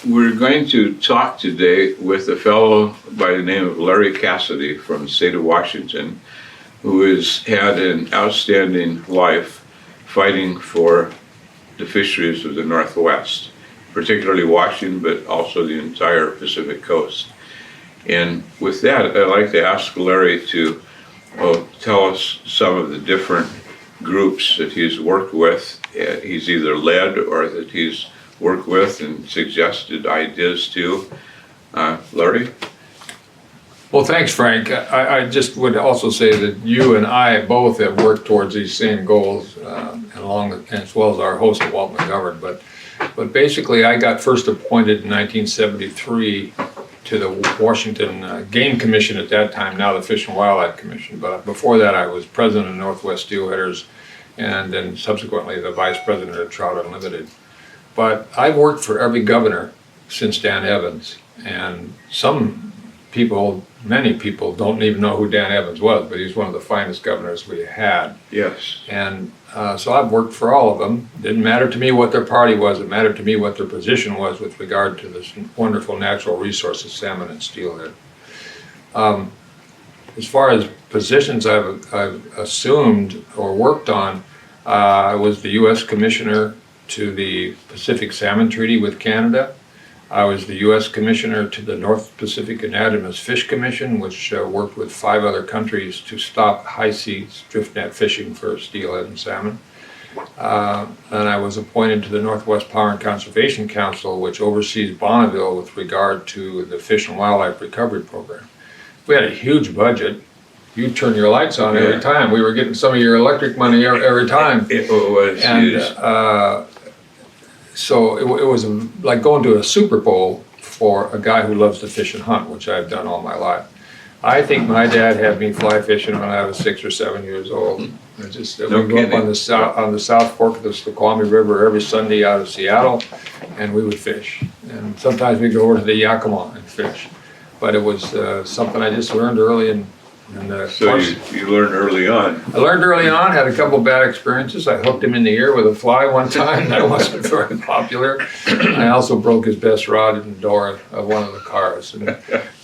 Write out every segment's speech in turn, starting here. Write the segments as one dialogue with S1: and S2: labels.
S1: We're going to talk today with a fellow by the name of Larry Cassidy from the state of Washington, who has had an outstanding life fighting for the fisheries of the Northwest, particularly Washington, but also the entire Pacific coast. And with that, I'd like to ask Larry to tell us some of the different groups that he's worked with. He's either led or that he's worked with and suggested ideas to. Larry?
S2: Well, thanks, Frank. I just would also say that you and I both have worked towards these same goals, as well as our host, Walt McGovern. But basically, I got first appointed in 1973 to the Washington Game Commission at that time, now the Fish and Wildlife Commission. But before that, I was president of Northwest Steelheaders and then subsequently the vice president of Trout Unlimited. But I've worked for every governor since Dan Evans, and many people don't even know who Dan Evans was, but he's one of the finest governors we had.
S1: Yes.
S2: And so I've worked for all of them. Didn't matter to me what their party was, it mattered to me what their position was with regard to this wonderful natural resources, salmon and steelhead. As far as positions I've assumed or worked on, I was the U.S. Commissioner to the Pacific Salmon Treaty with Canada. I was the U.S. Commissioner to the North Pacific Anadromous Fish Commission, which worked with 5 other countries to stop high seas drift net fishing for steelhead and salmon. And I was appointed to the Northwest Power and Conservation Council, which oversees Bonneville with regard to the Fish and Wildlife Recovery Program. We had a huge budget. You turn your lights on every time. We were getting some of your electric money every time.
S1: It was huge.
S2: So it was like going to a Super Bowl for a guy who loves to fish and hunt, which I've done all my life. I think my dad had me fly fishing when I was 6 or 7 years old. We'd go up on the South Fork of the Snoqualmie River every Sunday out of Seattle, and we would fish. And sometimes we'd go over to the Yakima and fish. But it was something I just learned early in
S1: So you learned early on.
S2: I learned early on, had a couple bad experiences. I hooked him in the ear with a fly one time. That wasn't very popular. I also broke his best rod in the door of one of the cars. And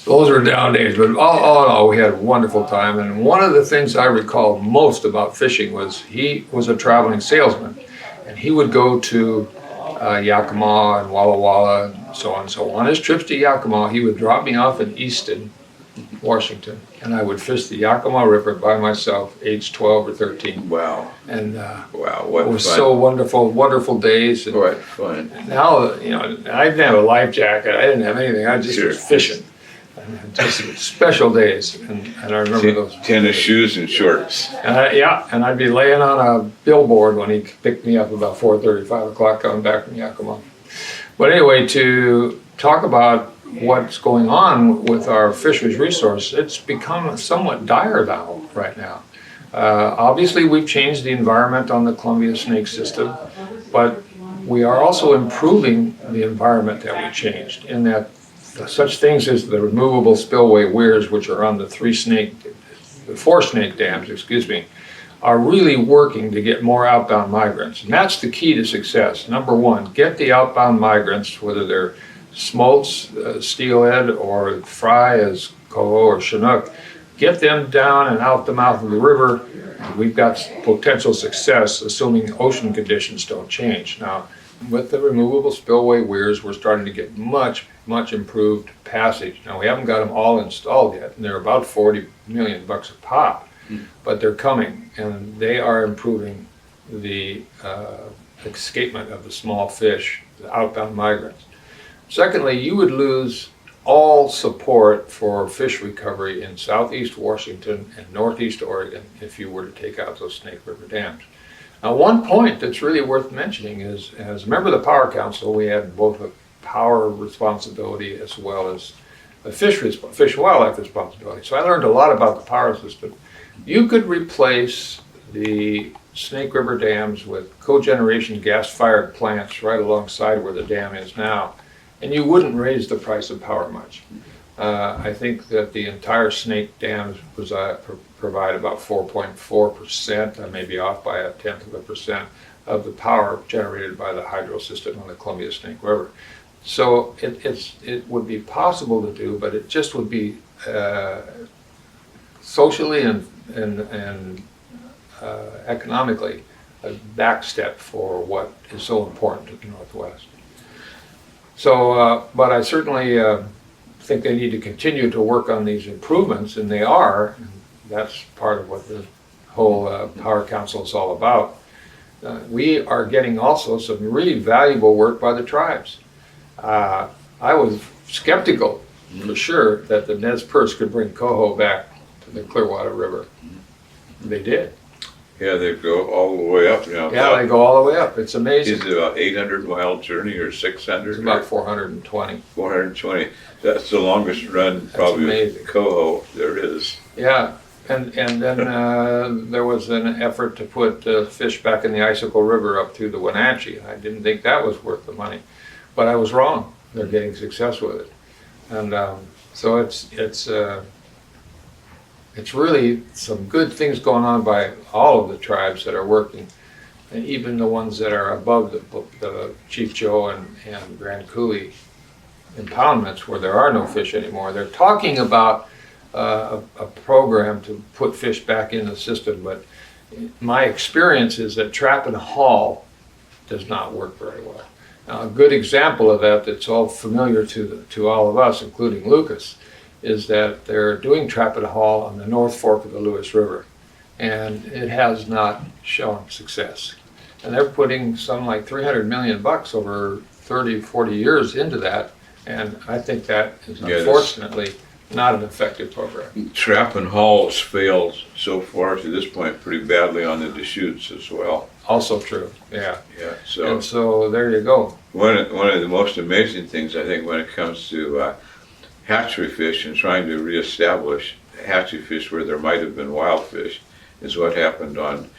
S2: those were down days, but all in all, we had a wonderful time. And one of the things I recall most about fishing was he was a traveling salesman. And he would go to Yakima and Walla Walla and so on and so on. On his trips to Yakima, he would drop me off in Easton, Washington, and I would fish the Yakima River by myself, age 12 or 13.
S1: Wow.
S2: And
S1: wow, what
S2: it was
S1: fun.
S2: so wonderful days. And
S1: what fun.
S2: now, I didn't have a life jacket, I didn't have anything, I just was fishing. And just special days, and I remember those.
S1: Tennis shoes and shorts.
S2: And I'd be laying on a billboard when he picked me up about 4:30, 5 o'clock coming back from Yakima. But anyway, to talk about what's going on with our fisheries resource, it's become somewhat dire now, right now. Obviously, we've changed the environment on the Columbia snake system, but we are also improving the environment that we changed in that such things as the removable spillway weirs, which are on the 4 snake dams, are really working to get more outbound migrants. And that's the key to success. Number one, get the outbound migrants, whether they're smolts, steelhead, or fry as coho or chinook, get them down and out the mouth of the river. We've got potential success, assuming ocean conditions don't change. Now, with the removable spillway weirs, we're starting to get much improved passage. Now, we haven't got them all installed yet, and they're about $40 million a pop, but they're coming, and they are improving the escapement of the small fish, the outbound migrants. Secondly, you would lose all support for fish recovery in southeast Washington and northeast Oregon if you were to take out those Snake River dams. Now, one point that's really worth mentioning is, as a member of the Power Council, we had both a power responsibility as well as a fish and wildlife responsibility. So I learned a lot about the power system. You could replace the Snake River dams with cogeneration gas-fired plants right alongside where the dam is now, and you wouldn't raise the price of power much. I think that the entire Snake dams provide about 4.4%, I may be off by 1/10%, of the power generated by the hydro system on the Columbia Snake River. So it would be possible to do, but it just would be socially and economically a back step for what is so important to the Northwest. So, but I certainly think they need to continue to work on these improvements, and they are. That's part of what the whole Power Council is all about. We are getting also some really valuable work by the tribes. I was skeptical, for sure, that the Nez Perce could bring coho back to the Clearwater River. They did.
S1: Yeah, they go all the way up now.
S2: Yeah, they go all the way up. It's amazing.
S1: Is it about 800-mile journey or 600?
S2: It's about 420.
S1: 420. That's the longest run probably of coho there is.
S2: Yeah, and then there was an effort to put fish back in the Icicle River up through the Wenatchee. I didn't think that was worth the money, but I was wrong. They're getting success with it, and so it's really some good things going on by all of the tribes that are working, and even the ones that are above the Chief Joe and Grand Coulee impoundments where there are no fish anymore. They're talking about a program to put fish back in the system, but my experience is that trap and haul does not work very well. Now, a good example of that that's all familiar to all of us, including Lucas, is that they're doing trap and haul on the North Fork of the Lewis River, and it has not shown success. And they're putting some like $300 million over 30, 40 years into that, and I think that is unfortunately not an effective program.
S1: Trap and haul has failed so far to this point pretty badly on the Deschutes as well.
S2: Also true, yeah.
S1: Yeah.
S2: So there you go.
S1: One of the most amazing things I think when it comes to hatchery fish and trying to reestablish hatchery fish where there might have been wild fish is what happened on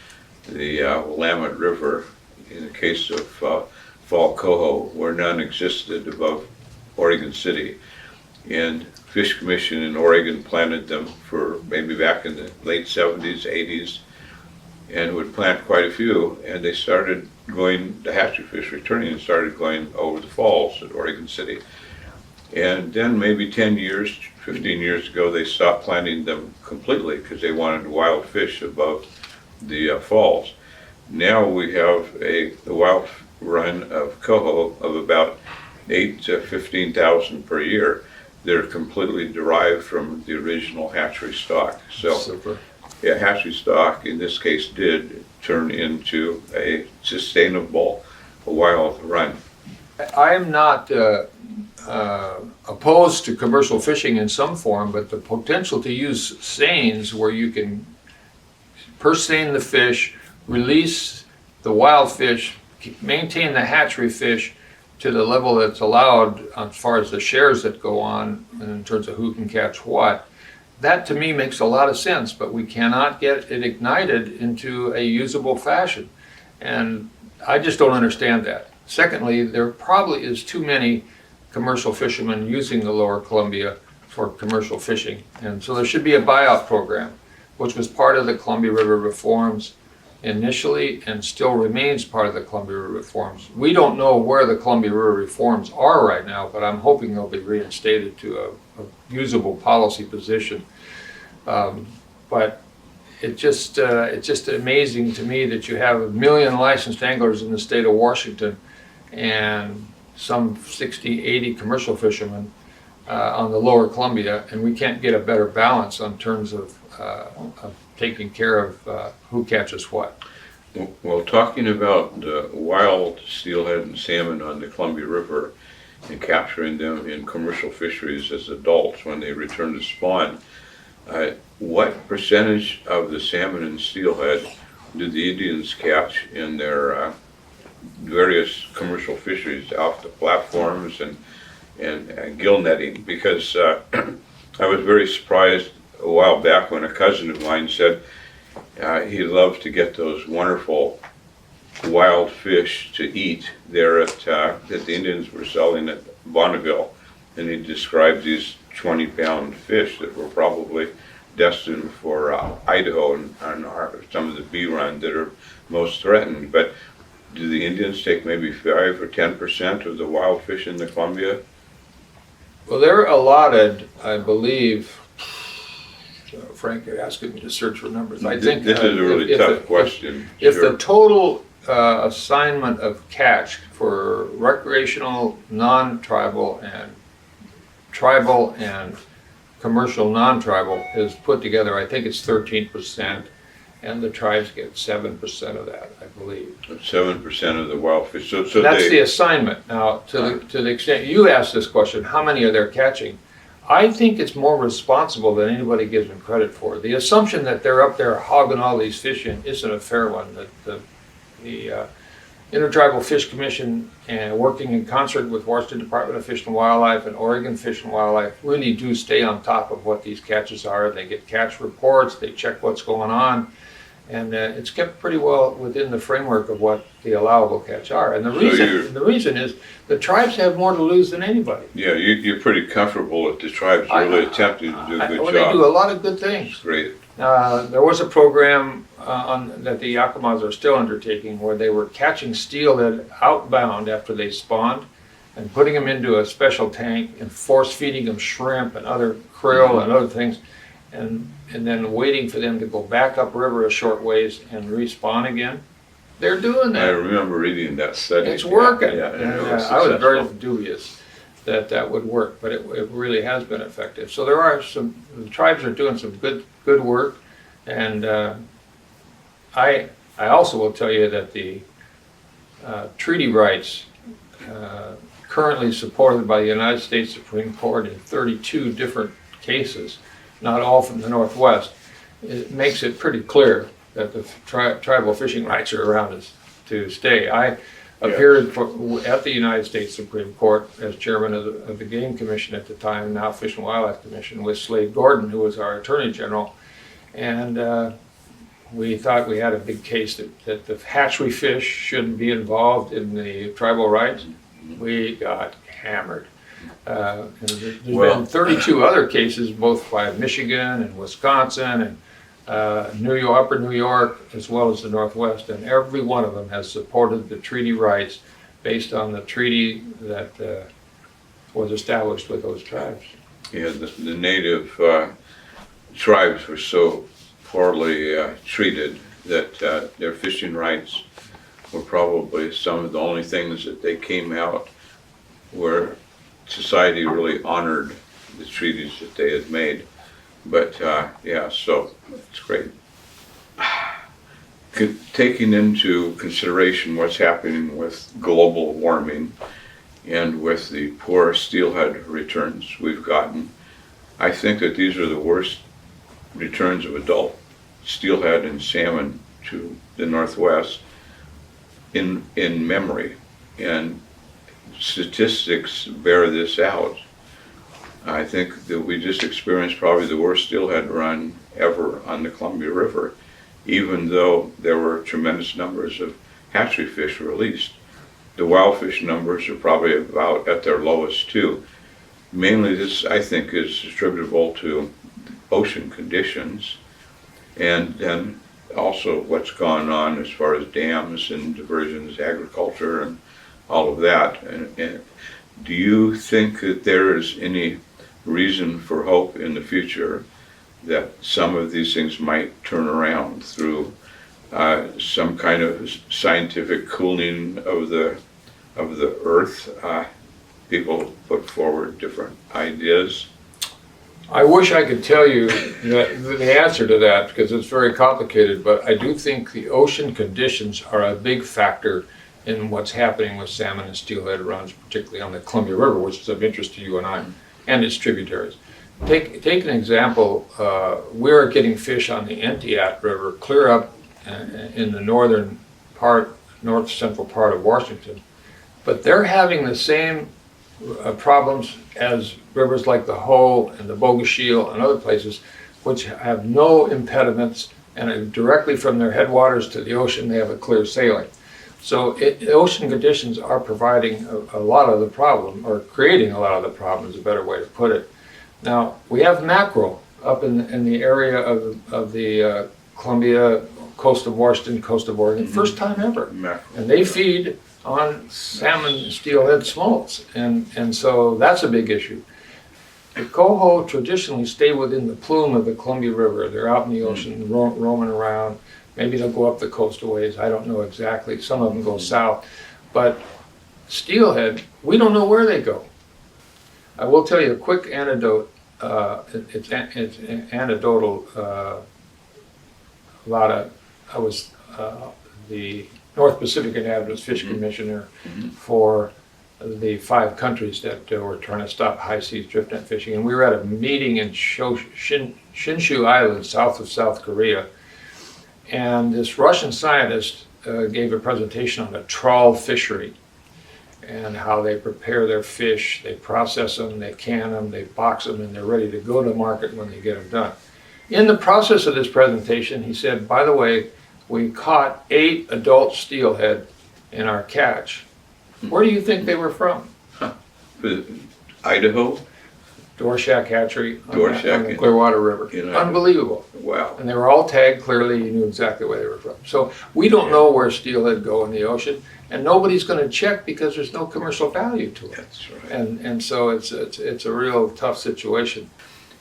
S1: the Willamette River in the case of fall coho, where none existed above Oregon City. And Fish Commission in Oregon planted them for maybe back in the late 70s, 80s, and would plant quite a few, and they started going, the hatchery fish returning and started going over the falls at Oregon City. And then maybe 10 years, 15 years ago, they stopped planting them completely because they wanted wild fish above the falls. Now we have a wild run of coho of about 8 to 15,000 per year. They're completely derived from the original hatchery stock. So,
S2: super.
S1: Yeah, hatchery stock in this case did turn into a sustainable wild run.
S2: I am not opposed to commercial fishing in some form, but the potential to use seines where you can purse seine the fish, release the wild fish, maintain the hatchery fish to the level that's allowed as far as the shares that go on in terms of who can catch what, that to me makes a lot of sense, but we cannot get it ignited into a usable fashion. And I just don't understand that. Secondly, there probably is too many commercial fishermen using the lower Columbia for commercial fishing. And so there should be a buyout program, which was part of the Columbia River reforms initially and still remains part of the Columbia River reforms. We don't know where the Columbia River reforms are right now, but I'm hoping they'll be reinstated to a usable policy position. But it's just amazing to me that you have 1 million licensed anglers in the state of Washington and some 60, 80 commercial fishermen on the lower Columbia, and we can't get a better balance in terms of taking care of who catches what.
S1: Well, talking about wild steelhead and salmon on the Columbia River and capturing them in commercial fisheries as adults when they return to spawn, what percentage of the salmon and steelhead do the Indians catch in their various commercial fisheries off the platforms and gill netting? Because I was very surprised a while back when a cousin of mine said he loved to get those wonderful wild fish to eat there at that the Indians were selling at Bonneville, and he described these 20-pound fish that were probably destined for Idaho and some of the bee run that are most threatened. But do the Indians take maybe 5 or 10% of the wild fish in the Columbia?
S2: Well, they're allotted, I believe, Frank, you're asking me to search for numbers. I think
S1: this is a really tough question.
S2: If
S1: Sure.
S2: the total assignment of catch for recreational, non-tribal, and tribal and commercial non-tribal is put together, I think it's 13%, and the tribes get 7% of that, I believe.
S1: 7% of the wild fish. So
S2: That's the assignment. Now, to the extent you asked this question, how many are they catching? I think it's more responsible than anybody gives them credit for. The assumption that they're up there hogging all these fish in isn't a fair one. The Intertribal Fish Commission, working in concert with Washington Department of Fish and Wildlife and Oregon Fish and Wildlife, really do stay on top of what these catches are. They get catch reports, they check what's going on, and it's kept pretty well within the framework of what the allowable catch are. And the reason is the tribes have more to lose than anybody.
S1: Yeah, you're pretty comfortable that the tribes really attempting to do a good job.
S2: They do a lot of good things.
S1: Great.
S2: There was a program that the Yakimas are still undertaking where they were catching steelhead outbound after they spawned and putting them into a special tank and force feeding them shrimp and other krill and other things, and then waiting for them to go back upriver a short ways and respawn again. They're doing that.
S1: I remember reading that study.
S2: It's working.
S1: Yeah,
S2: And, I was very dubious that would work, but it really has been effective. So the tribes are doing some good work, and I also will tell you that the treaty rights currently supported by the United States Supreme Court in 32 different cases, not all from the Northwest, it makes it pretty clear that the tribal fishing rights are around us to stay. I appeared at the United States Supreme Court as chairman of the Game Commission at the time, now Fish and Wildlife Commission, with Slade Gordon, who was our Attorney General. And we thought we had a big case that the hatchery fish shouldn't be involved in the tribal rights. We got hammered. And there's been 32 other cases, both by Michigan and Wisconsin and Upper New York, as well as the Northwest, and every one of them has supported the treaty rights based on the treaty that was established with those tribes.
S1: Yeah, the native tribes were so poorly treated that their fishing rights were probably some of the only things that they came out where society really honored the treaties that they had made. But yeah, so it's great. Taking into consideration what's happening with global warming and with the poor steelhead returns we've gotten, I think that these are the worst returns of adult steelhead and salmon to the Northwest in memory. And statistics bear this out. I think that we just experienced probably the worst steelhead run ever on the Columbia River, even though there were tremendous numbers of hatchery fish released. The wild fish numbers are probably about at their lowest too. Mainly this, I think, is attributable to ocean conditions, and then also what's gone on as far as dams and diversions, agriculture, and all of that. And do you think that there is any reason for hope in the future that some of these things might turn around through some kind of scientific cooling of the earth? People put forward different ideas.
S2: I wish I could tell you the answer to that, because it's very complicated, but I do think the ocean conditions are a big factor in what's happening with salmon and steelhead runs, particularly on the Columbia River, which is of interest to you and I, and its tributaries. Take an example. We're getting fish on the Entiat River clear up in the north central part of Washington, but they're having the same problems as rivers like the Hoh and the Bogoshiel and other places, which have no impediments and are directly from their headwaters to the ocean. They have a clear sailing. So ocean conditions are providing a lot of the problem, or creating a lot of the problem is a better way to put it. Now, we have mackerel up in the area of the Columbia, coast of Washington, coast of Oregon, first time ever.
S1: Mackerel.
S2: And they feed on salmon steelhead smolts, and so that's a big issue. The coho traditionally stay within the plume of the Columbia River. They're out in the ocean, roaming around. Maybe they'll go up the coast a ways. I don't know exactly. Some of them go south. But steelhead, we don't know where they go. I will tell you a quick anecdote. It's anecdotal. I was the North Pacific Anadromous Fish Commissioner for the 5 countries that were trying to stop high seas drift net fishing, and we were at a meeting in Shinshu Island, south of South Korea, and this Russian scientist gave a presentation on a trawl fishery and how they prepare their fish, they process them, they can them, they box them, and they're ready to go to market when they get them done. In the process of this presentation, he said, by the way, we caught 8 adult steelhead in our catch. Where do you think they were from?
S1: Idaho?
S2: Dworshak Hatchery on
S1: Dworshak,
S2: the Clearwater River. Unbelievable.
S1: Wow.
S2: And they were all tagged clearly, you knew exactly where they were from. So we don't know where steelhead go in the ocean, and nobody's going to check because there's no commercial value to it.
S1: That's right.
S2: And so it's a real tough situation.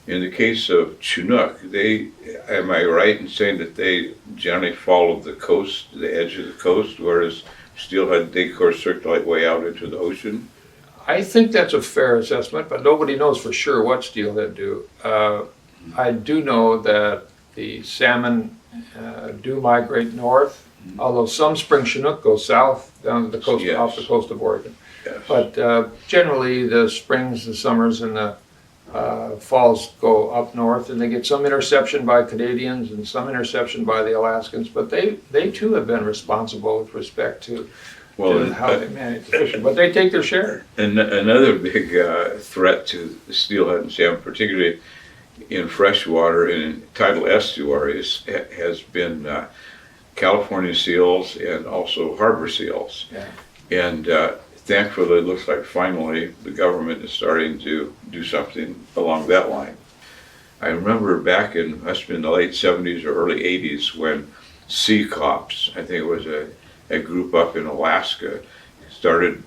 S1: In the case of chinook, am I right in saying that they generally follow the coast, the edge of the coast, whereas steelhead, they of course circulate way out into the ocean?
S2: I think that's a fair assessment, but nobody knows for sure what steelhead do. I do know that the salmon do migrate north, although some spring chinook go south down to the coast,
S1: Yes.
S2: off the coast of Oregon.
S1: Yes.
S2: But generally, the springs, the summers, and the falls go up north, and they get some interception by Canadians and some interception by the Alaskans. But they too have been responsible with respect to how they manage the fishing. But they take their share.
S1: And another big threat to the steelhead and salmon, particularly in freshwater and in tidal estuaries, has been California seals and also harbor seals.
S2: Yeah.
S1: And thankfully, it looks like finally the government is starting to do something along that line. I remember back in, must have been the late 70s or early 80s, when Sea Cops, I think it was a group up in Alaska, started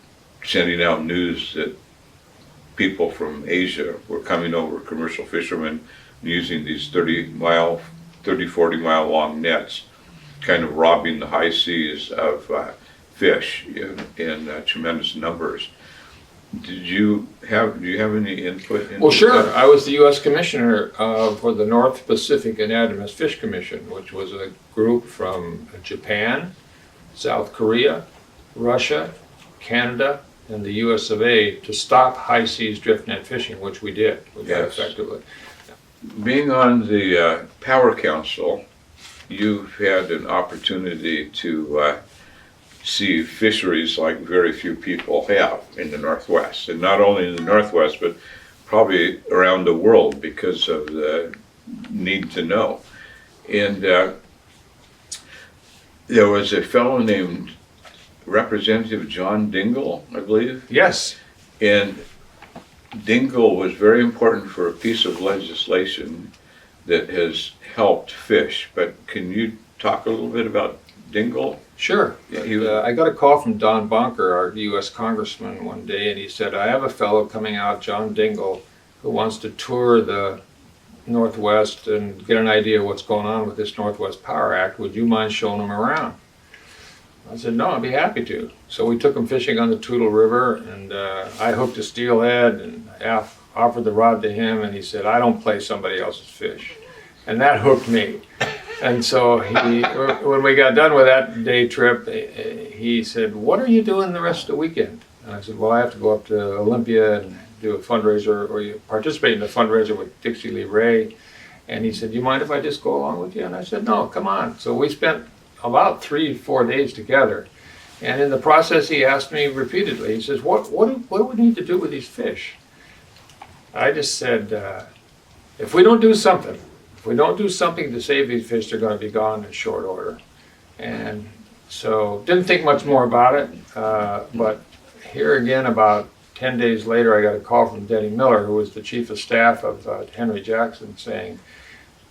S1: sending out news that people from Asia were coming over, commercial fishermen, using these 40 mile long nets, kind of robbing the high seas of fish in tremendous numbers. Do you have any input into
S2: Well, sure.
S1: that?
S2: I was the U.S. Commissioner for the North Pacific Anadromous Fish Commission, which was a group from Japan, South Korea, Russia, Canada, and the U.S. of A. to stop high seas drift net fishing, which we did. We did
S1: Yes.
S2: effectively.
S1: Being on the Power Council, you've had an opportunity to see fisheries like very few people have in the Northwest, and not only in the Northwest, but probably around the world because of the need to know. And there was a fellow named Representative John Dingell, I believe,
S2: Yes.
S1: and Dingell was very important for a piece of legislation that has helped fish. But can you talk a little bit about Dingell?
S2: Sure.
S1: Yeah,
S2: I got a call from Don Bonker, our U.S. Congressman, one day, and he said, I have a fellow coming out, John Dingell, who wants to tour the Northwest and get an idea of what's going on with this Northwest Power Act. Would you mind showing him around? I said, no, I'd be happy to. So we took him fishing on the Toutle River, and I hooked a steelhead and offered the rod to him, and he said, I don't play somebody else's fish. And that hooked me. And so when we got done with that day trip, he said, what are you doing the rest of the weekend? And I said, well, I have to go up to Olympia and do a fundraiser, or you participate in a fundraiser with Dixie Lee Ray. And he said, do you mind if I just go along with you? And I said, no, come on. So we spent about 3-4 days together. And in the process, he asked me repeatedly, he says, what do we need to do with these fish? I just said, if we don't do something to save these fish, they're going to be gone in short order. And so didn't think much more about it. But here again, about 10 days later, I got a call from Denny Miller, who was the chief of staff of Henry Jackson, saying,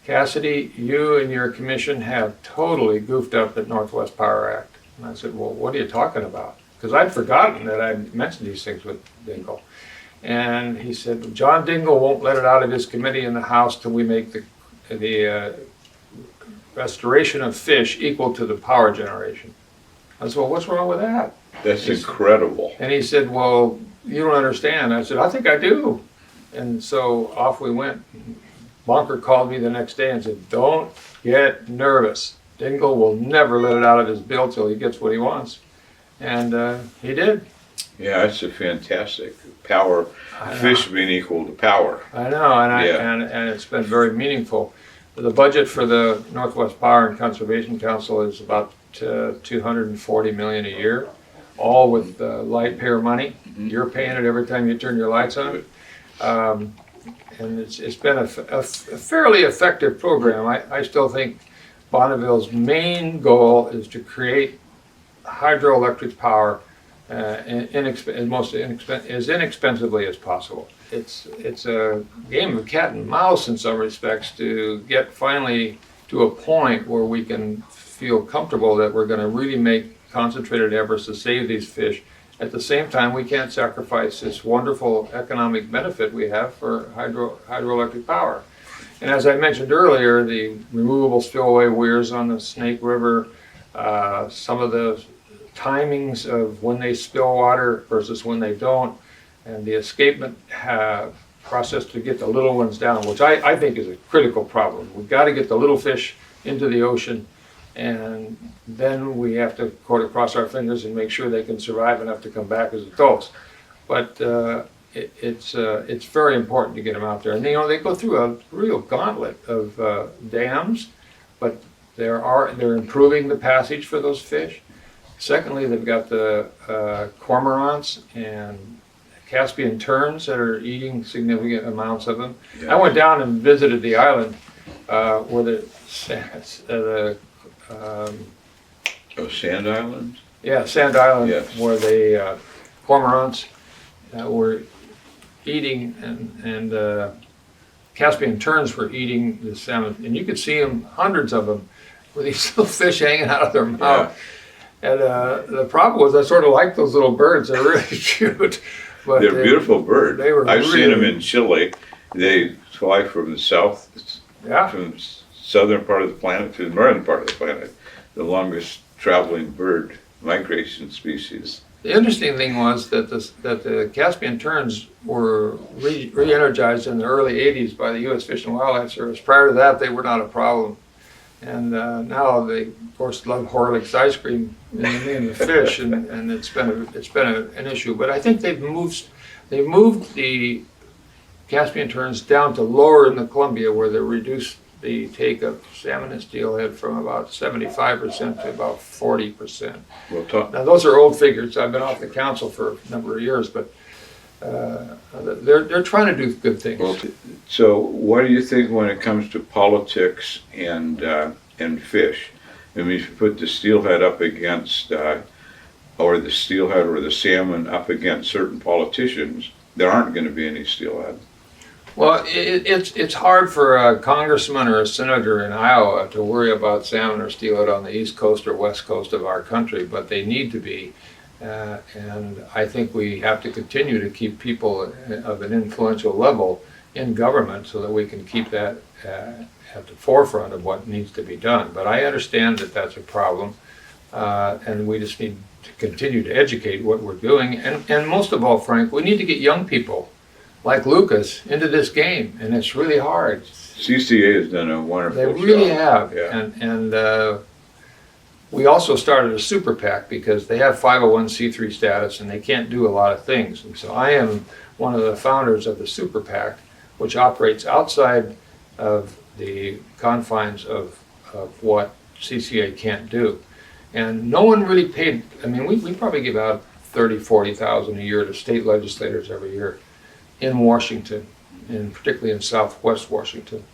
S2: Cassidy, you and your commission have totally goofed up the Northwest Power Act. And I said, well, what are you talking about? Because I'd forgotten that I'd mentioned these things with Dingell. And he said, John Dingell won't let it out of his committee in the House till we make the restoration of fish equal to the power generation. I said, well, what's wrong with that?
S1: That's incredible.
S2: And he said, well, you don't understand. I said, I think I do. And so off we went. Bonker called me the next day and said, don't get nervous. Dingell will never let it out of his bill till he gets what he wants. And he did.
S1: Yeah, it's a fantastic power, fish being equal to power.
S2: I know, and it's been very meaningful. The budget for the Northwest Power and Conservation Council is about $240 million a year, all with light payer money. You're paying it every time you turn your lights on. And it's been a fairly effective program. I still think Bonneville's main goal is to create hydroelectric power as inexpensively as possible. It's a game of cat and mouse in some respects to get finally to a point where we can feel comfortable that we're going to really make concentrated efforts to save these fish. At the same time, we can't sacrifice this wonderful economic benefit we have for hydroelectric power. And as I mentioned earlier, the removable spillway weirs on the Snake River, some of the timings of when they spill water versus when they don't, and the escapement process to get the little ones down, which I think is a critical problem. We've got to get the little fish into the ocean, and then we have to cross our fingers and make sure they can survive enough to come back as adults. But it's very important to get them out there. And they go through a real gauntlet of dams, but they're improving the passage for those fish. Secondly, they've got the cormorants and Caspian terns that are eating significant amounts of them. Yeah. I went down and visited the island where the
S1: Sand Islands?
S2: Yeah, Sand Island,
S1: yes.
S2: Where the cormorants were eating and Caspian terns were eating the salmon. And you could see them, hundreds of them, with these little fish hanging out of their mouth. Yeah. And the problem was I sort of like those little birds. They're really cute. But
S1: they're beautiful birds. I've seen them in Chile. They fly from the south, from the southern part of the planet to the northern part of the planet. The longest traveling bird migration species.
S2: The interesting thing was that the Caspian terns were re-energized in the early 80s by the U.S. Fish and Wildlife Service. Prior to that, they were not a problem. And now they, of course, love Horlick's ice cream in the name of fish, and it's been an issue. But I think they've moved the Caspian terns down to lower in the Columbia, where they reduced the take of salmon and steelhead from about 75% to about 40%. Now those are old figures. I've been off the council for a number of years, but they're trying to do good things.
S1: Well, so what do you think when it comes to politics and fish? I mean, if you put the steelhead up against, or the steelhead or the salmon up against certain politicians, there aren't going to be any steelhead.
S2: Well, it's hard for a congressman or a senator in Iowa to worry about salmon or steelhead on the east coast or west coast of our country, but they need to be. And I think we have to continue to keep people of an influential level in government so that we can keep that at the forefront of what needs to be done. But I understand that that's a problem, and we just need to continue to educate what we're doing. And most of all, Frank, we need to get young people like Lucas into this game, and it's really hard.
S1: CCA has done a wonderful job.
S2: They really have,
S1: yeah.
S2: And we also started a super PAC because they have 501c3 status and they can't do a lot of things. And so I am one of the founders of the super PAC, which operates outside of the confines of what CCA can't do. And no one really paid, I mean, we probably give out $30,000-$40,000 a year to state legislators every year in Washington, and particularly in Southwest Washington.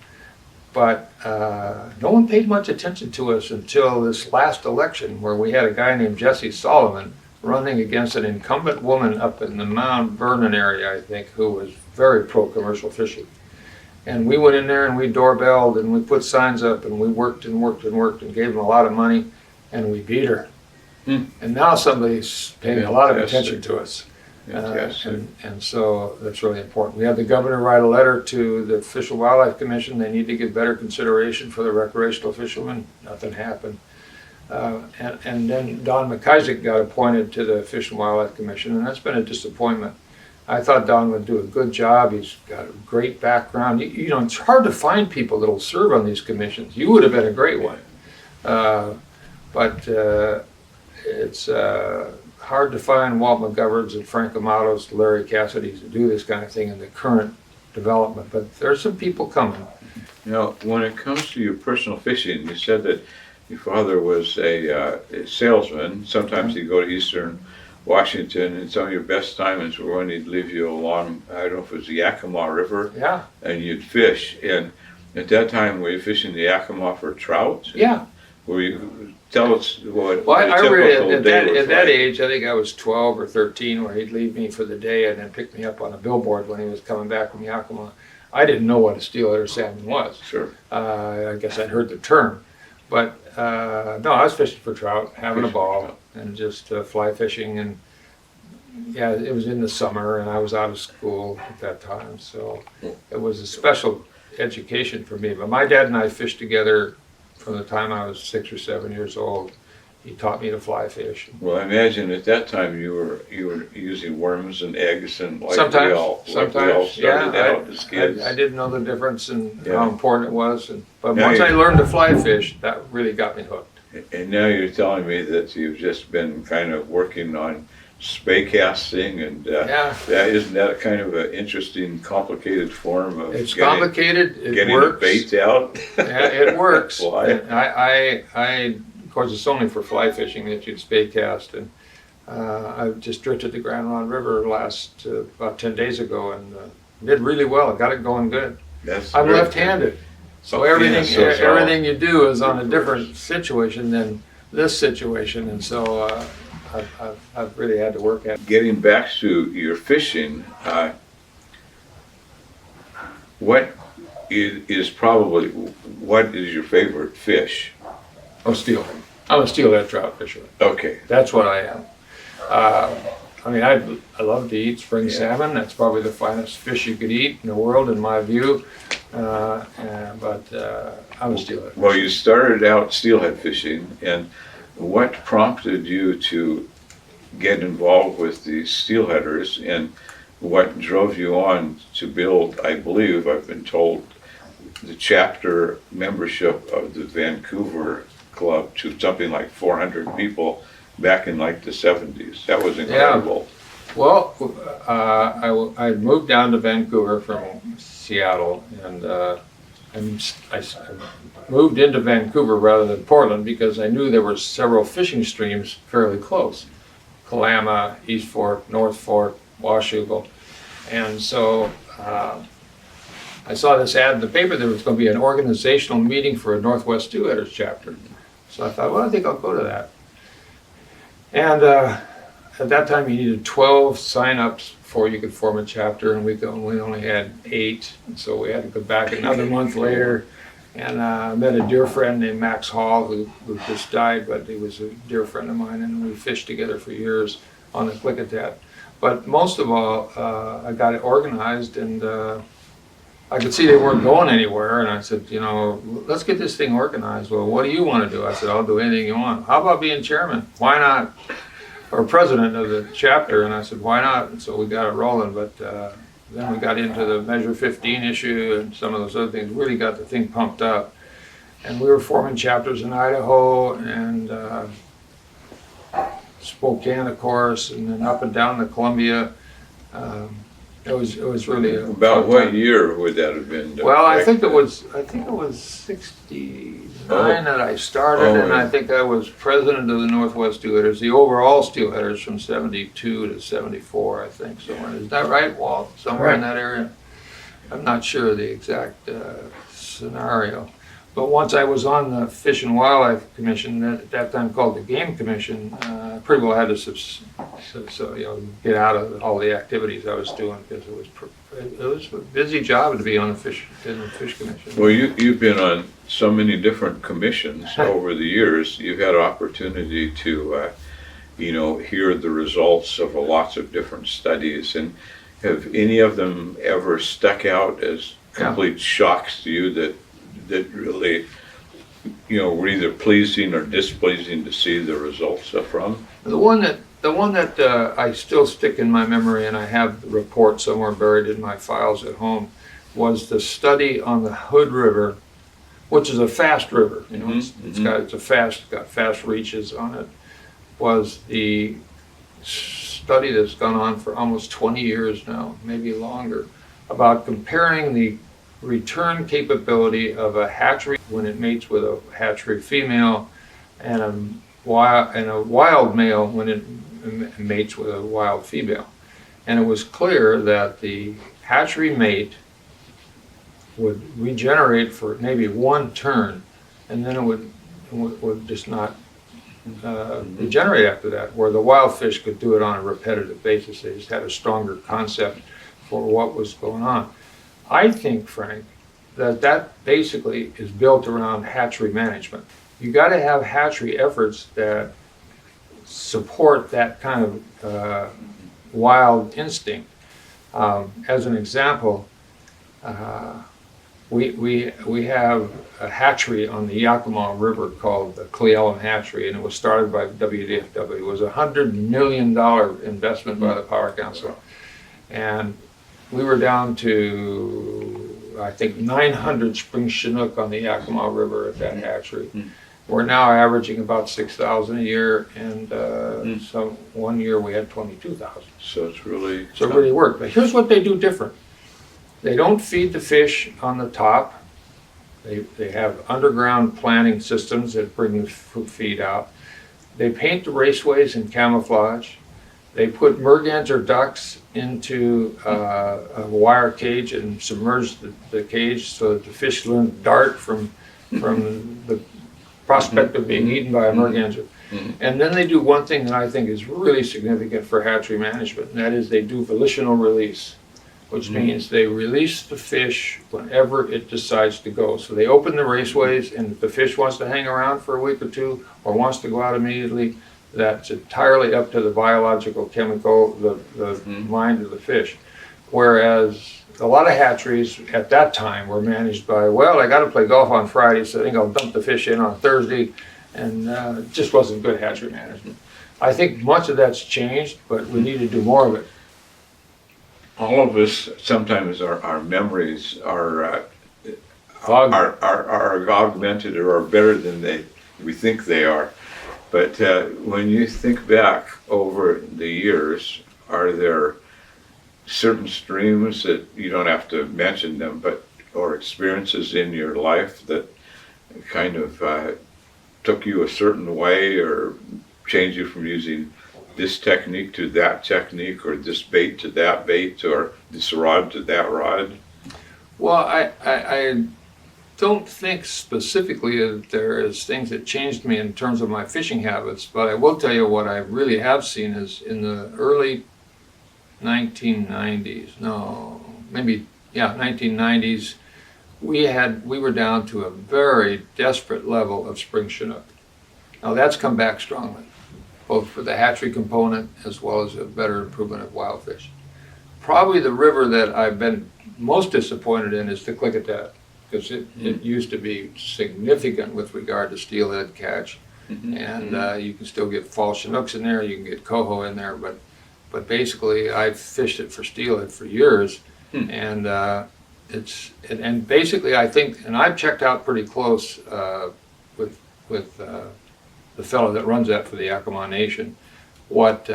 S2: But no one paid much attention to us until this last election, where we had a guy named Jesse Solomon running against an incumbent woman up in the Mount Vernon area, I think, who was very pro-commercial fishing. And we went in there and we doorbelled and we put signs up and we worked and worked and worked and gave them a lot of money, and we beat her. And now somebody's paying a lot of attention to us. And so that's really important. We had the governor write a letter to the Fish and Wildlife Commission. They need to give better consideration for the recreational fishermen. Nothing happened. And then Don McIsaac got appointed to the Fish and Wildlife Commission, and that's been a disappointment. I thought Don would do a good job. He's got a great background. You know, it's hard to find people that'll serve on these commissions. You would have been a great one. But it's hard to find Walt McGoverns and Frank Amatos, Larry Cassidy to do this kind of thing in the current development. But there's some people coming.
S1: Now, when it comes to your personal fishing, you said that your father was a salesman. Sometimes he'd go to Eastern Washington, and some of your best times were when he'd leave you along, I don't know if it was the Yakima River, and you'd fish. And at that time, were you fishing the Yakima for trout?
S2: Yeah.
S1: Were you, tell us what
S2: well,
S1: a
S2: I
S1: typical
S2: really,
S1: day was
S2: at that
S1: like.
S2: age, I think I was 12 or 13, where he'd leave me for the day and then pick me up on a billboard when he was coming back from Yakima. I didn't know what a steelheader salmon was.
S1: Sure.
S2: I guess I'd heard the term. But no, I was fishing for trout, having a ball, and just fly fishing. And yeah, it was in the summer, and I was out of school at that time, so it was a special education for me. But my dad and I fished together from the time I was 6 or 7 years old. He taught me to fly fish.
S1: Well, I imagine at that time you were using worms and eggs, and like
S2: Sometimes,
S1: we all started out as kids.
S2: I didn't know the difference and how important it was. But
S1: Now
S2: once I learned to fly fish, that really got me hooked.
S1: And now you're telling me that you've just been kind of working on spay casting, and isn't that a kind of an interesting, complicated form of
S2: it's complicated. It
S1: getting
S2: works.
S1: the bait out?
S2: Yeah, it works.
S1: Why?
S2: Of course, it's only for fly fishing that you'd spay cast, and I just drifted the Grand Ronde River about 10 days ago, and did really well. I got it going good. I'm left-handed, so everything you do is on a different situation than this situation, and so I've really had to work at it.
S1: Getting back to your fishing, what is your favorite fish?
S2: Oh, steelhead. I'm a steelhead trout fisherman.
S1: Okay.
S2: That's what I am. I mean, I love to eat spring salmon. That's probably the finest fish you could eat in the world, in my view. But I'm a steelhead.
S1: Well, you started out steelhead fishing, and what prompted you to get involved with the steelheaders, and what drove you on to build, I believe, I've been told, the chapter membership of the Vancouver Club to something like 400 people back in like the 70s. That was incredible.
S2: Yeah. Well, I moved down to Vancouver from Seattle, and I moved into Vancouver rather than Portland because I knew there were several fishing streams fairly close. Kalama, East Fork, North Fork, Washougal. And so I saw this ad in the paper. There was going to be an organizational meeting for a Northwest Steelheaders chapter. So I thought, well, I think I'll go to that. And at that time, you needed 12 sign-ups before you could form a chapter, and we only had 8. And so we had to go back another month later. And I met a dear friend named Max Hall, who just died, but he was a dear friend of mine, and we fished together for years on the Klickitat. But most of all, I got it organized, and I could see they weren't going anywhere, and I said, you know, let's get this thing organized. Well, what do you want to do? I said, I'll do anything you want. How about being chairman? Why not? Or president of the chapter, and I said, why not? And so we got it rolling, but then we got into the Measure 15 issue and some of those other things, really got the thing pumped up. And we were forming chapters in Idaho and Spokane, of course, and then up and down the Columbia. It was really a
S1: About what year would that have been?
S2: Well, I think it was 69 that I started, and I think I was president of the Northwest Steelheaders, the overall Steelheaders from 72 to 74, I think. Somewhere. Is that right, Walt? Somewhere in that area? I'm not sure of the exact scenario. But once I was on the Fish and Wildlife Commission, at that time called the Game Commission, I pretty well had to get out of all the activities I was doing because it was a busy job to be on the Fish Commission.
S1: Well, you've been on so many different commissions over the years. You've had opportunity to, hear the results of lots of different studies. And have any of them ever stuck out as complete shocks to you that really, were either pleasing or displeasing to see the results from?
S2: The one that I still stick in my memory, and I have the report somewhere buried in my files at home, was the study on the Hood River, which is a fast river. It's got fast reaches on it. Was the study that's gone on for almost 20 years now, maybe longer, about comparing the return capability of a hatchery when it mates with a hatchery female and a wild male when it mates with a wild female. And it was clear that the hatchery mate would regenerate for maybe one turn, and then it would just not regenerate after that, where the wild fish could do it on a repetitive basis. They just had a stronger concept for what was going on. I think, Frank, that basically is built around hatchery management. You got to have hatchery efforts that support that kind of wild instinct. As an example, we have a hatchery on the Yakima River called the Cle Elum Hatchery, and it was started by WDFW. It was a $100 million investment by the Power Council. And we were down to, I think, 900 spring chinook on the Yakima River at that hatchery. We're now averaging about 6,000 a year, and so one year we had 22,000.
S1: So it
S2: really worked. But here's what they do different. They don't feed the fish on the top. They have underground planting systems that bring the feed out. They paint the raceways in camouflage. They put merganser ducks into a wire cage and submerge the cage so that the fish learn to dart from the prospect of being eaten by a merganser. And then they do one thing that I think is really significant for hatchery management, and that is they do volitional release, which means they release the fish whenever it decides to go. So they open the raceways, and if the fish wants to hang around for a week or two or wants to go out immediately, that's entirely up to the biological, chemical, the mind of the fish. Whereas a lot of hatcheries at that time were managed by, well, I got to play golf on Friday, so I think I'll dump the fish in on Thursday, and it just wasn't good hatchery management. I think much of that's changed, but we need to do more of it.
S1: All of us, sometimes our memories are augmented or are better than we think they are. But when you think back over the years, are there certain streams that you don't have to mention them, or experiences in your life that kind of took you a certain way or changed you from using this technique to that technique, or this bait to that bait, or this rod to that rod?
S2: Well, I don't think specifically that there is things that changed me in terms of my fishing habits, but I will tell you what I really have seen is in the early 1990s, 1990s, we were down to a very desperate level of spring chinook. Now that's come back strongly, both for the hatchery component as well as a better improvement of wild fish. Probably the river that I've been most disappointed in is the Klickitat, because it used to be significant with regard to steelhead catch, and you can still get fall chinooks in there, you can get coho in there, but basically I've fished it for steelhead for years, and basically I think, and I've checked out pretty close with the fellow that runs that for the Yakima Nation, what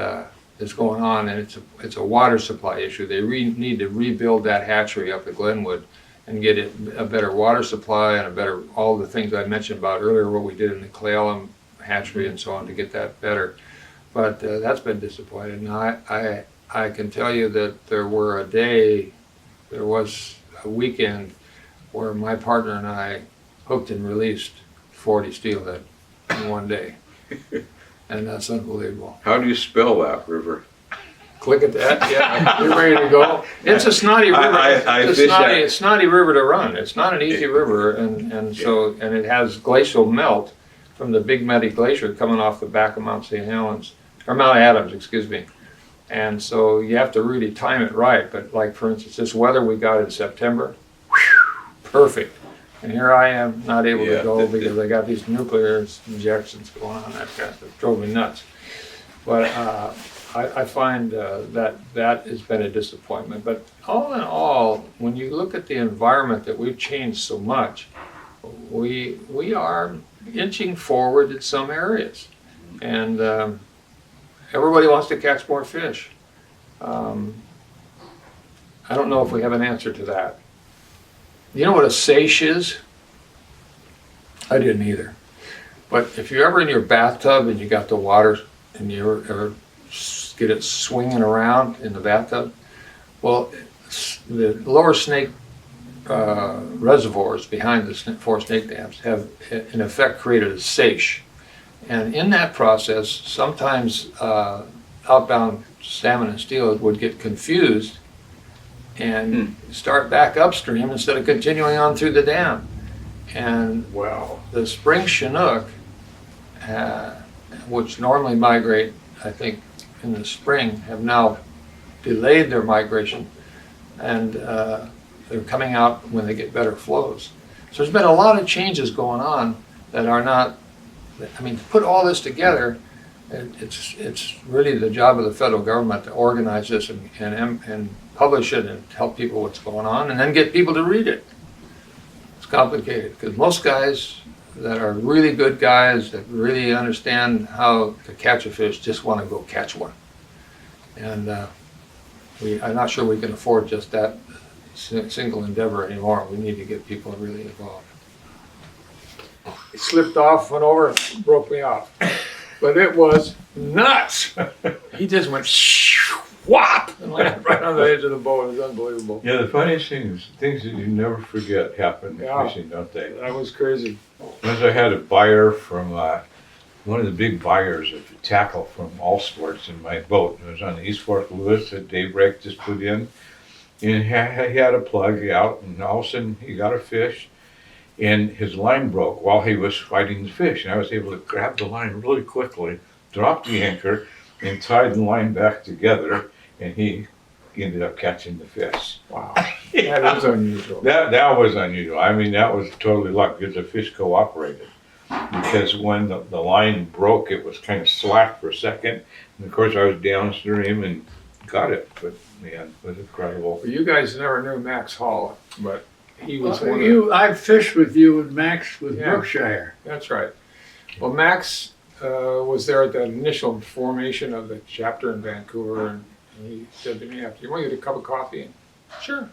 S2: is going on, and it's a water supply issue. They need to rebuild that hatchery up at Glenwood and get it a better water supply and a better, all the things I mentioned about earlier, what we did in the Cle Elum hatchery and so on to get that better. But that's been disappointing. Now I can tell you that there was a weekend where my partner and I hooked and released 40 steelhead in one day. And that's unbelievable.
S1: How do you spell that, River?
S2: Click at that, yeah, you're ready to go. It's a snotty river. It's a snotty river to run. It's not an easy river, and it has glacial melt from the Big Muddy Glacier coming off the back of Mount St. Helens, or Mount Adams, excuse me. And so you have to really time it right. But like, for instance, this weather we got in September, perfect. And here I am not able to go because I got these nuclear injections going on. That drove me nuts. But I find that has been a disappointment. But all in all, when you look at the environment that we've changed so much, we are inching forward in some areas. And everybody wants to catch more fish. I don't know if we have an answer to that. You know what a seiche is? I didn't either. But if you're ever in your bathtub and you got the water and you ever get it swinging around in the bathtub, well, the lower snake reservoirs behind the four snake dams have in effect created a seiche. And in that process, sometimes outbound salmon and steelhead would get confused and start back upstream instead of continuing on through the dam. And the spring chinook, which normally migrate, I think, in the spring, have now delayed their migration, and they're coming out when they get better flows. So there's been a lot of changes going on that are not, I mean, to put all this together, it's really the job of the federal government to organize this and publish it and tell people what's going on, and then get people to read it. It's complicated because most guys that are really good guys that really understand how to catch a fish just want to go catch one. And I'm not sure we can afford just that single endeavor anymore. We need to get people really involved. It slipped off, went over, and broke me off. But it was nuts. He just went whop and landed right on the edge of the boat. It was unbelievable.
S1: Yeah, the funniest thing is things that you never forget happen fishing, don't they?
S2: That was crazy.
S1: Once I had a buyer from one of the big buyers of tackle from All Sports in my boat. It was on the East Fork Lewis that Daybreak just put in. And he had a plug out, and all of a sudden he got a fish, and his line broke while he was fighting the fish. And I was able to grab the line really quickly, drop the anchor, and tie the line back together, and he ended up catching the fish.
S2: Wow. That was unusual.
S1: That was unusual. I mean, that was totally luck because the fish cooperated. Because when the line broke, it was kind of slack for a second. And of course, I was downstream and got it. But man, it was incredible.
S2: Well, you guys never knew Max Hall, but he was one of
S3: I fished with you and Max with Brookshire.
S2: That's right. Well, Max was there at the initial formation of the chapter in Vancouver, and he said to me after, "You want to get a cup of coffee?" And, sure.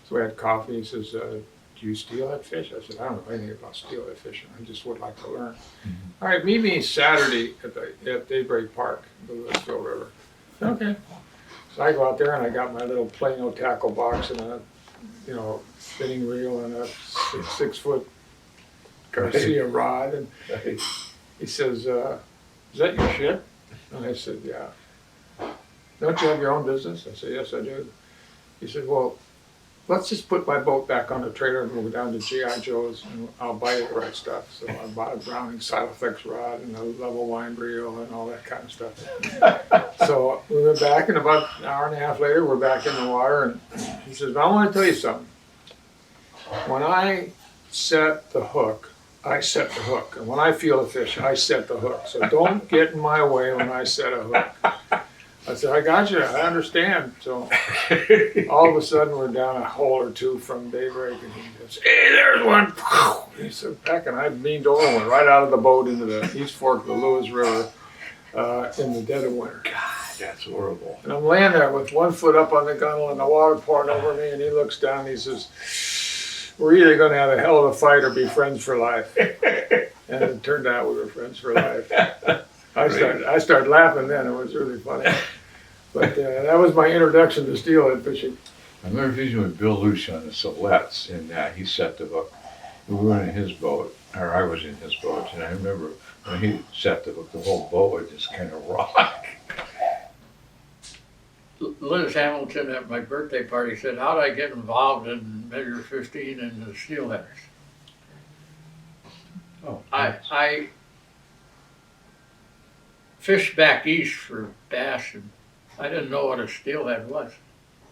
S2: So we had coffee. He says, "Do you steelhead fish?" I said, "I don't know anything about steelhead fishing. I just would like to learn." Mm-hmm. All right, meet me Saturday at Daybreak Park, the Louisville River. Okay. So I go out there and I got my little Plano tackle box and a, spinning reel and a 6-foot Garcia rod. And he says, "Is that your ship?" And I said, "Yeah." "Don't you have your own business?" I said, "Yes, I do." He said, "Well, let's just put my boat back on the trailer and we'll go down to G.I. Joe's and I'll buy you the right stuff." So I bought a Browning Siloflex rod and a level line reel and all that kind of stuff. So we went back, and about an hour and a half later, we're back in the water, and he says, "I want to tell you something. When I set the hook, I set the hook. And when I feel a fish, I set the hook. So don't get in my way when I set a hook." I said, "I got you. I understand." So all of a sudden, we're down a hole or two from Daybreak, and he goes, "Hey, there's one." He said, "Back," and I leaned over and went right out of the boat into the East Fork of the Lewis River in the dead of winter.
S1: God, that's horrible.
S2: And I'm laying there with one foot up on the gunnel and the water pouring over me, and he looks down and he says, "We're either going to have a hell of a fight or be friends for life." And it turned out we were friends for life. I started laughing then. It was really funny. But that was my introduction to steelhead fishing.
S1: I remember fishing with Bill Luce on the Solettes, and he set the hook.
S4: we were in his boat, or I was in his boat, and I remember when he set the whole boat would just kind of rock.
S3: Liz Hamilton at my birthday party said, how did I get involved in Measure 15 and the steelheaders?
S4: Oh,
S3: I fished back east for bass, and I didn't know what a steelhead was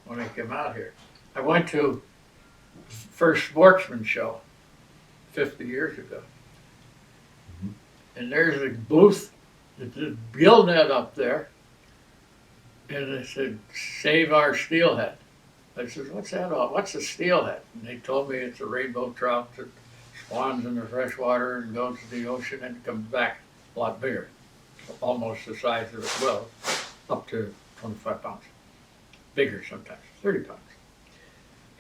S3: when I came out here. I went to first sportsman show 50 years ago. And there's a booth, there's a gill net up there, and it said, save our steelhead. I said, what's that all? What's a steelhead? And they told me it's a rainbow trout that spawns in the fresh water and goes to the ocean and comes back a lot bigger, almost the size of it will, up to 25 pounds, bigger sometimes, 30 pounds.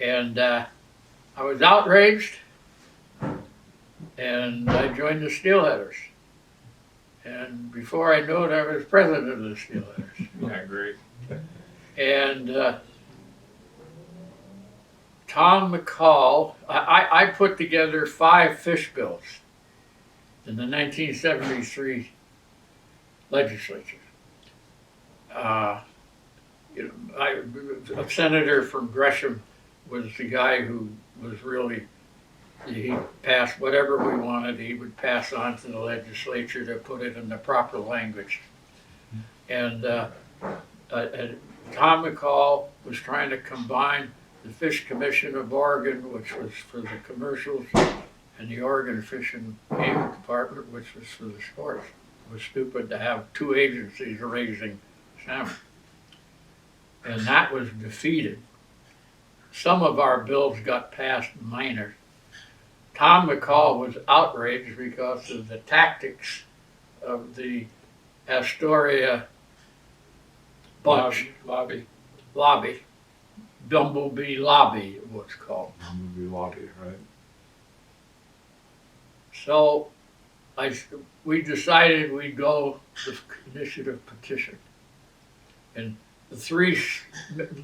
S3: And I was outraged, and I joined the Steelheaders. And before I knew it, I was president of the Steelheaders.
S2: Yeah, great.
S3: And Tom McCall, I put together 5 fish bills in the 1973 legislature. You know, a senator from Gresham was the guy who was really, he passed whatever we wanted, he would pass on to the legislature to put it in the proper language. And Tom McCall was trying to combine the Fish Commission of Oregon, which was for the commercials, and the Oregon Fish and Game Department, which was for the sports. It was stupid to have 2 agencies raising salmon. And that was defeated. Some of our bills got passed minor. Tom McCall was outraged because of the tactics of the Astoria bunch
S2: Lobby.
S3: lobby, Bumblebee Lobby, what's called.
S4: Movie lobby, right?
S3: So we decided we'd go with initiative petition. And the 3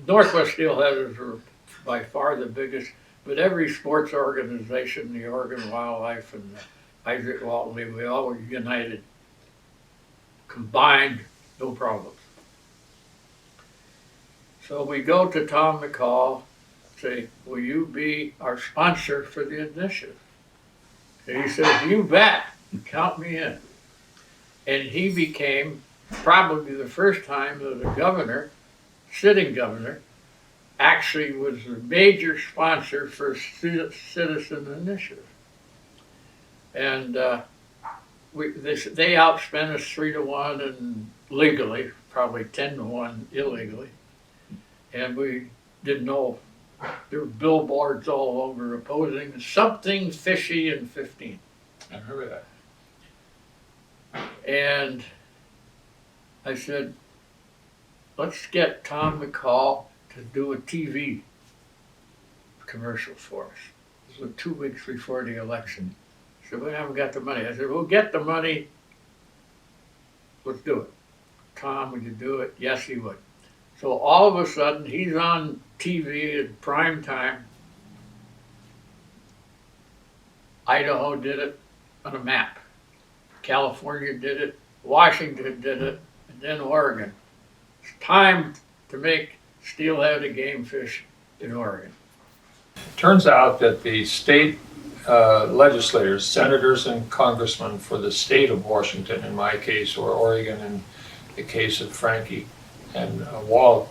S3: Northwest Steelheaders were by far the biggest, but every sports organization, the Oregon Wildlife and the Isaac Walt, we all were united, combined, no problems. So we go to Tom McCall, say, will you be our sponsor for the initiative? And he says, you bet, count me in. And he became probably the first time that a governor, sitting governor, actually was a major sponsor for citizen initiative. And they outspent us 3-1 and legally, probably 10-1 illegally. And we didn't know, there were billboards all over opposing something fishy in 15.
S2: I remember that.
S3: And I said, let's get Tom McCall to do a TV commercial for us. This was 2 weeks before the election. He said, we haven't got the money. I said, we'll get the money. Let's do it. Tom, would you do it? Yes, he would. So all of a sudden, he's on TV at prime time. Idaho did it on a map. California did it. Washington did it. And then Oregon. It's time to make steelhead a game fish in Oregon.
S2: It turns out that the state legislators, senators and congressmen for the state of Washington in my case, or Oregon in the case of Frankie and Walt,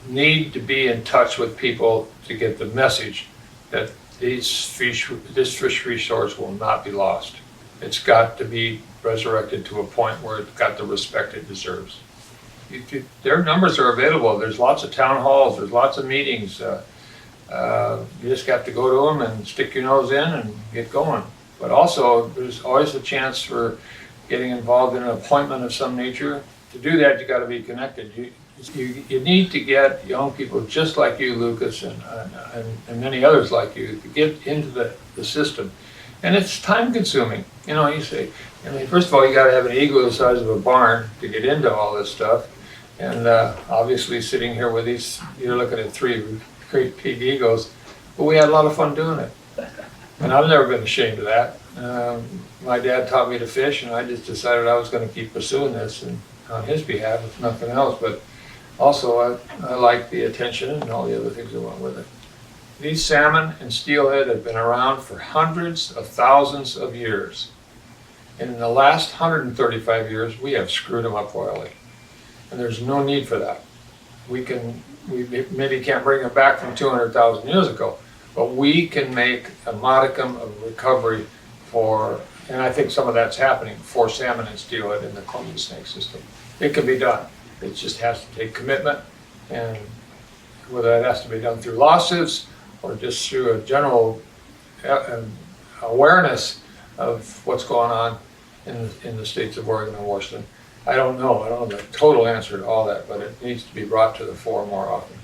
S2: need to be in touch with people to get the message that this fish resource will not be lost. It's got to be resurrected to a point where it's got the respect it deserves. Their numbers are available. There's lots of town halls, there's lots of meetings. You just have to go to them and stick your nose in and get going. But also, there's always a chance for getting involved in an appointment of some nature. To do that, you got to be connected. You need to get young people just like you, Lucas, and many others like you, to get into the system. And it's time consuming. You know, you say, first of all, you got to have an ego the size of a barn to get into all this stuff. And obviously sitting here with these, you're looking at 3 great big egos, but we had a lot of fun doing it. And I've never been ashamed of that. My dad taught me to fish, and I just decided I was going to keep pursuing this and on his behalf, if nothing else. But also, I like the attention and all the other things that went with it. These salmon and steelhead have been around for hundreds of thousands of years. And in the last 135 years, we have screwed them up royally. And there's no need for that. We maybe can't bring them back from 200,000 years ago, but we can make a modicum of recovery for, and I think some of that's happening, for salmon and steelhead in the Columbia snake system. It can be done. It just has to take commitment, and whether that has to be done through lawsuits or just through a general awareness of what's going on in the states of Oregon and Washington. I don't know. I don't know the total answer to all that, but it needs to be brought to the fore more often.